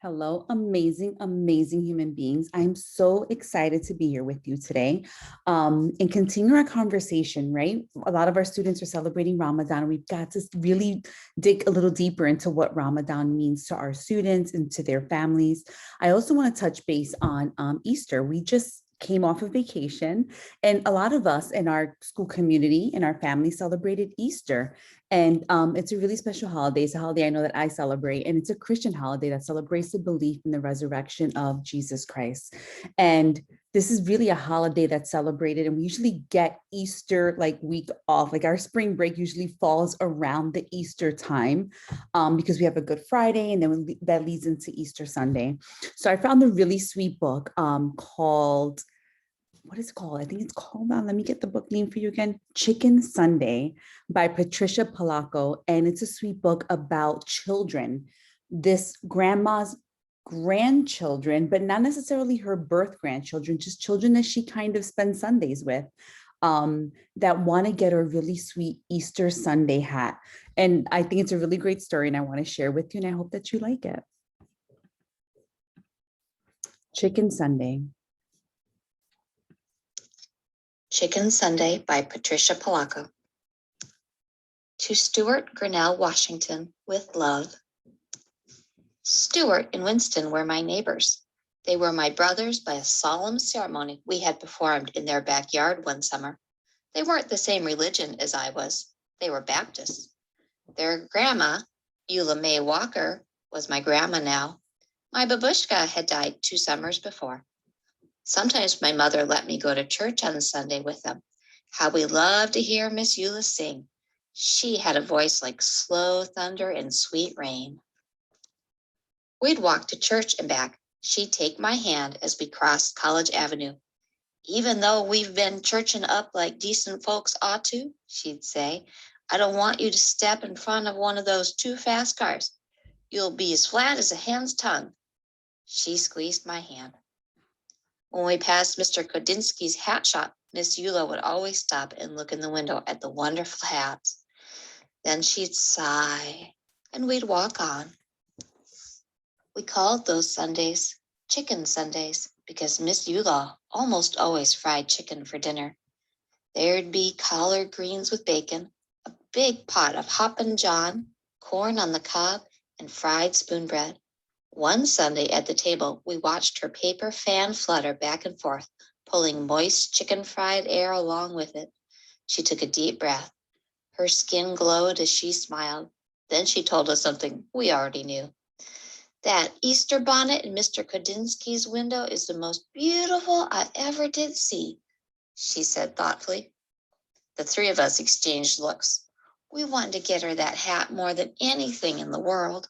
Hello, amazing, amazing human beings. I'm so excited to be here with you today and continue our conversation, right? A lot of our students are celebrating Ramadan, and we've got to really dig a little deeper into what Ramadan means to our students and to their families. I also want to touch base on Easter. We just came off of vacation, and a lot of us in our school community and our family celebrated Easter. And it's a really special holiday. It's a holiday I know that I celebrate, and it's a Christian holiday that celebrates the belief in the resurrection of Jesus Christ. And this is really a holiday that's celebrated, and we usually get Easter like week off. Like our spring break usually falls around the Easter time because we have a Good Friday, and then that leads into Easter Sunday. So I found a really sweet book called what is it called? I think it's called, let me get the book name for you again, Chicken Sunday by Patricia Polacco. And it's a sweet book about children, this grandma's grandchildren, but not necessarily her birth grandchildren, just children that she kind of spends Sundays with, that want to get a really sweet Easter Sunday hat. And I think it's a really great story, and I want to share with you, and I hope that you like it. Chicken Sunday. Chicken Sunday by Patricia Polacco. To Stuart Grinnell, Washington, with love. Stuart and Winston were my neighbors. They were my brothers by a solemn ceremony we had performed in their backyard one summer. They weren't the same religion as I was. They were Baptists. Their grandma, Eula May Walker, was my grandma now. My babushka had died 2 summers before. Sometimes my mother let me go to church on Sunday with them. How we loved to hear Miss Eula sing. She had a voice like slow thunder and sweet rain. We'd walk to church and back. She'd take my hand as we crossed College Avenue. Even though we've been churching up like decent folks ought to, she'd say, I don't want you to step in front of one of those too fast cars. You'll be as flat as a hen's tongue. She squeezed my hand. When we passed Mr. Kodinsky's hat shop, Miss Eula would always stop and look in the window at the wonderful hats. Then she'd sigh, and we'd walk on. We called those Sundays Chicken Sundays because Miss Eula almost always fried chicken for dinner. There'd be collard greens with bacon, a big pot of Hoppin' John, corn on the cob, and fried spoon bread. One Sunday at the table, we watched her paper fan flutter back and forth, pulling moist chicken fried air along with it. She took a deep breath. Her skin glowed as she smiled. Then she told us something we already knew. That Easter bonnet in Mr. Kodinsky's window is the most beautiful I ever did see, she said thoughtfully. The 3 of us exchanged looks. We wanted to get her that hat more than anything in the world.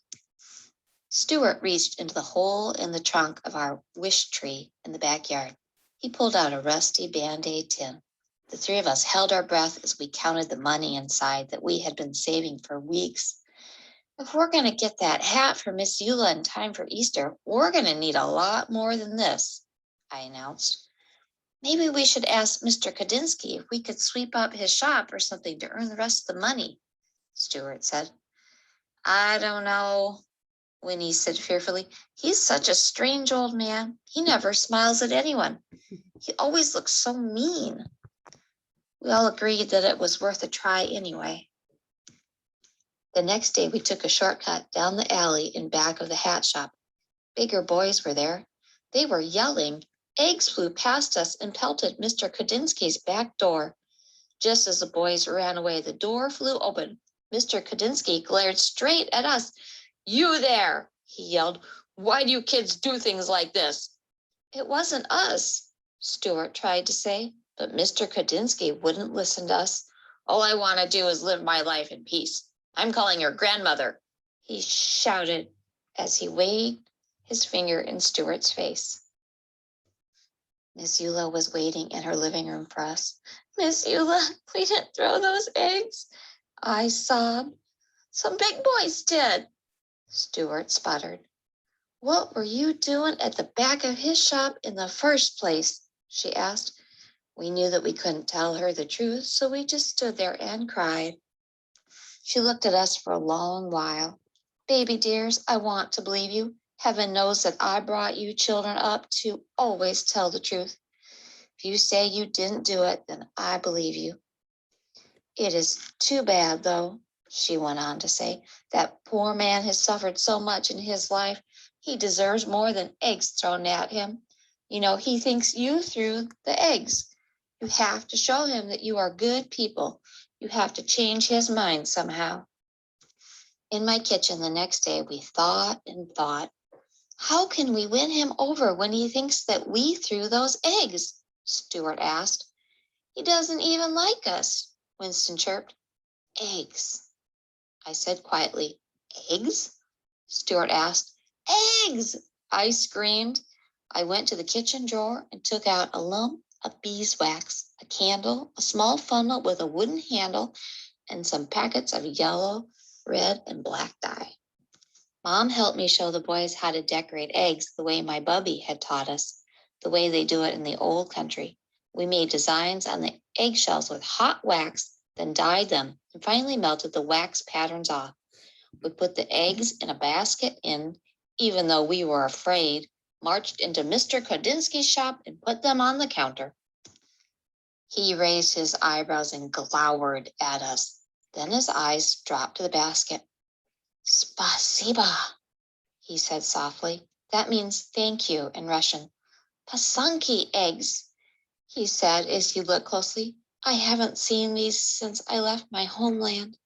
Stuart reached into the hole in the trunk of our wish tree in the backyard. He pulled out a rusty Band-Aid tin. The 3 of us held our breath as we counted the money inside that we had been saving for weeks. If we're going to get that hat for Miss Eula in time for Easter, we're going to need a lot more than this, I announced. Maybe we should ask Mr. Kodinsky if we could sweep up his shop or something to earn the rest of the money, Stuart said. I don't know, Winnie said fearfully. He's such a strange old man. He never smiles at anyone. He always looks so mean. We all agreed that it was worth a try anyway. The next day we took a shortcut down the alley in back of the hat shop. Bigger boys were there. They were yelling. Eggs flew past us and pelted Mr. Kodinsky's back door. Just as the boys ran away, the door flew open. Mr. Kodinsky glared straight at us. You there, he yelled. Why do you kids do things like this? It wasn't us, Stuart tried to say, but Mr. Kodinsky wouldn't listen to us. All I want to do is live my life in peace. I'm calling your grandmother, he shouted as he waved his finger in Stuart's face. Miss Eula was waiting in her living room for us. Miss Eula, we didn't throw those eggs, I sobbed. Some big boys did, Stuart sputtered. What were you doing at the back of his shop in the first place? She asked. We knew that we couldn't tell her the truth, so we just stood there and cried. She looked at us for a long while. Baby dears, I want to believe you. Heaven knows that I brought you children up to always tell the truth. If you say you didn't do it, then I believe you. It is too bad, though, she went on to say. That poor man has suffered so much in his life. He deserves more than eggs thrown at him. You know, he thinks you threw the eggs. You have to show him that you are good people. You have to change his mind somehow. In my kitchen the next day, we thought and thought. How can we win him over when he thinks that we threw those eggs? Stuart asked. He doesn't even like us, Winston chirped. Eggs, I said quietly. Eggs? Stuart asked. Eggs, I screamed. I went to the kitchen drawer and took out a lump of beeswax, a candle, a small funnel with a wooden handle, and some packets of yellow, red, and black dye. Mom helped me show the boys how to decorate eggs the way my bubby had taught us, the way they do it in the old country. We made designs on the eggshells with hot wax, then dyed them, and finally melted the wax patterns off. We put the eggs in a basket and, even though we were afraid, marched into Mr. Kodinsky's shop and put them on the counter. He raised his eyebrows and glowered at us. Then his eyes dropped to the basket. Spasiba, he said softly. That means thank you in Russian. Pasanki eggs, he said as he looked closely. I haven't seen these since I left my homeland.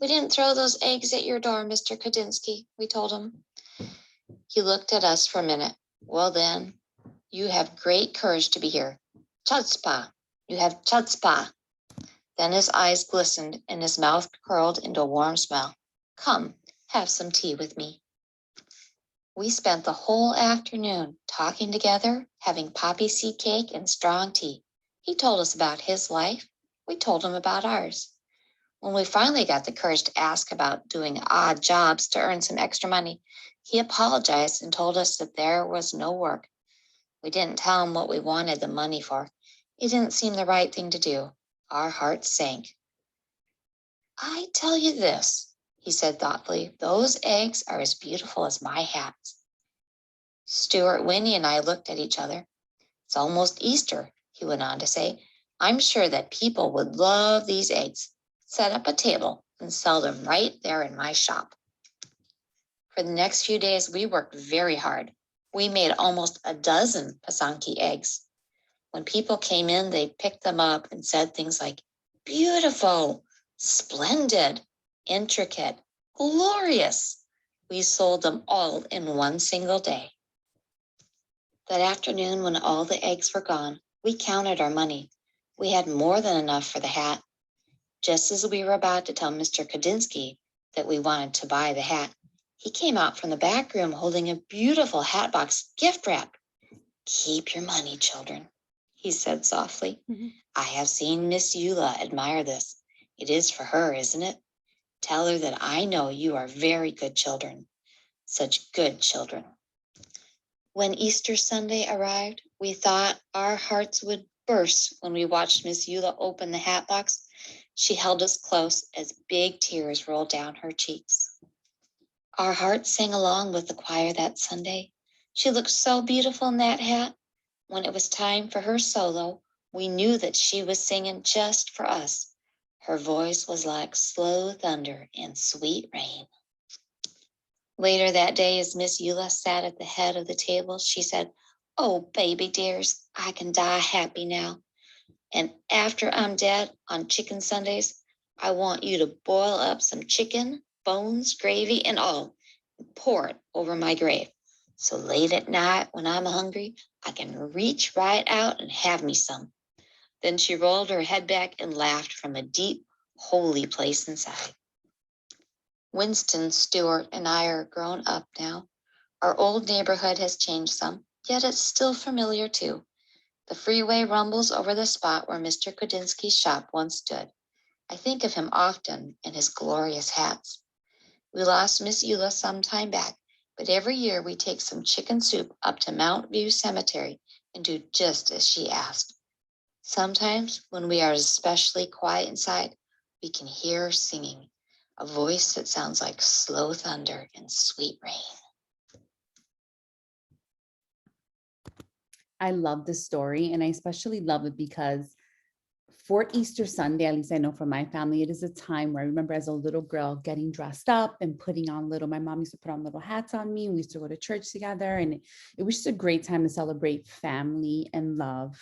We didn't throw those eggs at your door, Mr. Kodinsky, we told him. He looked at us for a minute. Well then, you have great courage to be here. Chutzpah, you have chutzpah. Then his eyes glistened and his mouth curled into a warm smile. Come, have some tea with me. We spent the whole afternoon talking together, having poppy seed cake and strong tea. He told us about his life. We told him about ours. When we finally got the courage to ask about doing odd jobs to earn some extra money, he apologized and told us that there was no work. We didn't tell him what we wanted the money for. It didn't seem the right thing to do. Our hearts sank. I tell you this, he said thoughtfully, those eggs are as beautiful as my hats. Stuart, Winnie, and I looked at each other. It's almost Easter, he went on to say. I'm sure that people would love these eggs. Set up a table and sell them right there in my shop. For the next few days, we worked very hard. We made almost a dozen Pasanki eggs. When people came in, they picked them up and said things like, beautiful, splendid, intricate, glorious. We sold them all in one single day. That afternoon, when all the eggs were gone, we counted our money. We had more than enough for the hat. Just as we were about to tell Mr. Kodinsky that we wanted to buy the hat, he came out from the back room holding a beautiful hat box gift wrap. Keep your money, children, he said softly. I have seen Miss Eula admire this. It is for her, isn't it? Tell her that I know you are very good children. Such good children. When Easter Sunday arrived, we thought our hearts would burst when we watched Miss Eula open the hat box. She held us close as big tears rolled down her cheeks. Our hearts sang along with the choir that Sunday. She looked so beautiful in that hat. When it was time for her solo, we knew that she was singing just for us. Her voice was like slow thunder and sweet rain. Later that day, as Miss Eula sat at the head of the table, she said, oh, baby dears, I can die happy now. And after I'm dead on chicken Sundays, I want you to boil up some chicken, bones, gravy, and all, and pour it over my grave. So late at night when I'm hungry, I can reach right out and have me some. Then she rolled her head back and laughed from a deep, holy place inside. Winston, Stuart, and I are grown up now. Our old neighborhood has changed some, yet it's still familiar too. The freeway rumbles over the spot where Mr. Kodinsky's shop once stood. I think of him often in his glorious hats. We lost Miss Eula some time back, but every year we take some chicken soup up to Mount View Cemetery and do just as she asked. Sometimes when we are especially quiet inside, we can hear her singing, a voice that sounds like slow thunder and sweet rain. I love this story, and I especially love it because for Easter Sunday, at least I know for my family, it is a time where I remember as a little girl getting dressed up and putting on my mom used to put on little hats on me. We used to go to church together, and it was just a great time to celebrate family and love.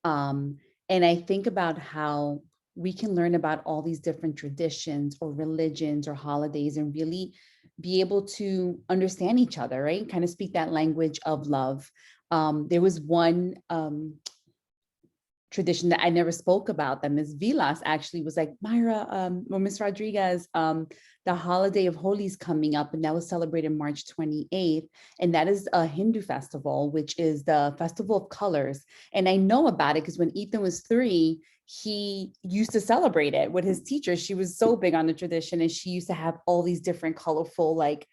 Um, and I think about how we can learn about all these different traditions or religions or holidays and really be able to understand each other, right? Kind of speak that language of love. There was one tradition that I never spoke about that Ms. Vilas actually was like, Myra, or Ms. Rodriguez, the holiday of Holi is coming up, and that was celebrated March 28th. And that is a Hindu festival, which is the Festival of Colors. And I know about it because when Ethan was 3, he used to celebrate it with his teacher. She was so big on the tradition, and she used to have all these different colorful, like,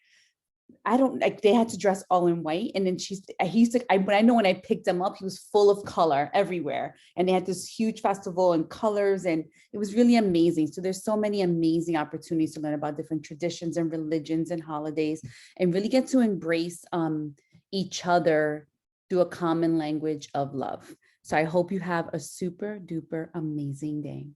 I don't like, they had to dress all in white. And then he used to, I know when I picked him up, he was full of color everywhere. And they had this huge festival and colors, and it was really amazing. So there's so many amazing opportunities to learn about different traditions and religions and holidays, and really get to embrace each other through a common language of love. So I hope you have a super duper amazing day.